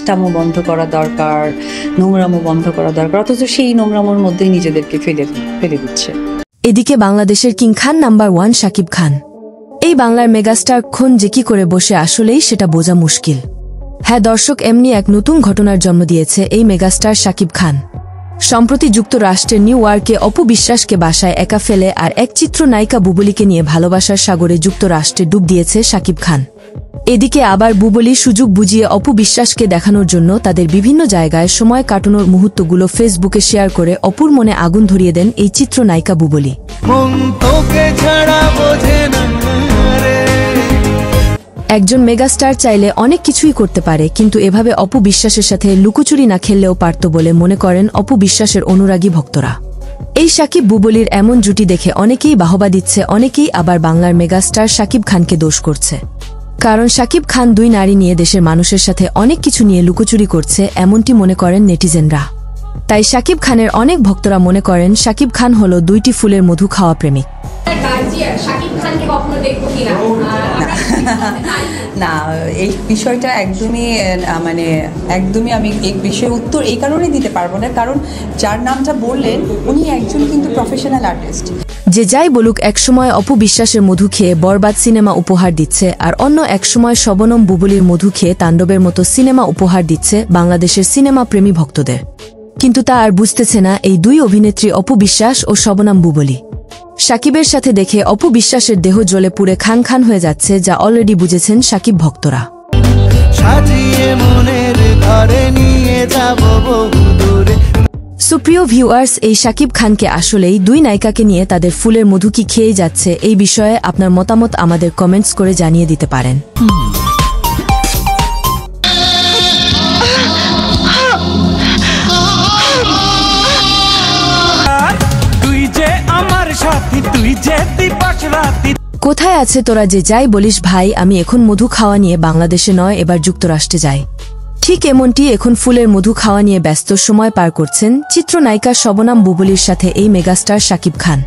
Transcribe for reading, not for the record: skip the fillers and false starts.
কিপটামো বন্ধ করা দরকার, নোংরামো বন্ধ করা দরকার, অথচ সেই নোংরামোর মধ্যেই নিজেদেরকে ফেলে দিচ্ছে। এদিকে বাংলাদেশের কিং খান নাম্বার 1 শাকিব খান। এই বাংলার মেগাস্টার খন যে কি করে বসে আসলেই সেটা বোঝা মুশকিল। হ্যাঁ দর্শক, এমনি এক নতুন ঘটনার জন্ম দিয়েছে এই মেগাস্টার শাকিব খান। সম্প্রতি যুক্তরাষ্ট্রের নিউ ইয়র্কে অপু বিশ্বাসকে বাসায় একা ফেলে আর এক চিত্রনায়িকা বুবলীকে নিয়ে ভালোবাসার সাগরে যুক্তরাষ্ট্রে ডুব দিয়েছে শাকিব খান। এদিকে আবার বুবলী সুযোগ বুঝিয়ে অপু বিশ্বাসকে দেখানোর জন্য তাদের বিভিন্ন জায়গায় সময় কাটানোর মুহূর্তগুলো ফেসবুকে শেয়ার করে অপুর মনে আগুন ধরিয়ে দেন এই চিত্রনায়িকা বুবলী। একজন মেগাস্টার চাইলে অনেক কিছুই করতে পারে, কিন্তু এভাবে অপু বিশ্বাসের সাথে লুকোচুরি না খেললেও পারত বলে মনে করেন অপু বিশ্বাসের অনুরাগী ভক্তরা। এই শাকিব বুবলীর এমন জুটি দেখে অনেকেই বাহবা দিচ্ছে, অনেকেই আবার বাংলার মেগাস্টার শাকিব খানকে দোষ করছে। কারণ শাকিব খান 2 নারী নিয়ে দেশের মানুষের সাথে অনেক কিছু নিয়ে লুকোচুরি করছে, এমনটি মনে করেন নেটিজেনরা। তাই শাকিব খানের অনেক ভক্তরা মনে করেন শাকিব খান হল 2টি ফুলের মধু খাওয়া প্রেমিক। না, এই বিষয়টা একদমই আমি এই বিষয়ে উত্তর এই কারণে দিতে পারবো না, কারণ যার নামটা বললেন উনি একজন কিন্তু প্রফেশনাল আর্টিস্ট। যে যাই বলুক, একসময় অপু বিশ্বাসের মধু খেয়ে বরবাদ সিনেমা উপহার দিচ্ছে, আর অন্য একসময় শবনম বুবলীর মধু খেয়ে তাণ্ডবের মতো সিনেমা উপহার দিচ্ছে বাংলাদেশের সিনেমা প্রেমী ভক্তদের। কিন্তু তা আর বুঝতেছে না এই 2 অভিনেত্রী অপু বিশ্বাস ও শবনম বুবলী। শাকিবের সাথে দেখে অপু বিশ্বাসের দেহ জ্বলে পুড়ে খান খান হয়ে যাচ্ছে, যা অলরেডি বুঝেছেন শাকিব ভক্তরা। সুপ্রিয় ভিউয়ার্স, এই শাকিব খানকে আসলেই 2 নায়িকাকে নিয়ে তাদের ফুলের মধু কি খেয়ে যাচ্ছে, এই বিষয়ে আপনার মতামত আমাদের কমেন্টস করে জানিয়ে দিতে পারেন। কোথায় আছে তোরা? যে যাই বলিস ভাই, আমি এখন মধু খাওয়া নিয়ে বাংলাদেশে নয়, এবার যুক্তরাষ্ট্রে যাই। ঠিক এমনটি এখন ফুলের মধু খাওয়া নিয়ে ব্যস্ত সময় পার করছেন চিত্রনায়িকা শবনম বুবলীর সাথে এই মেগাস্টার শাকিব খান।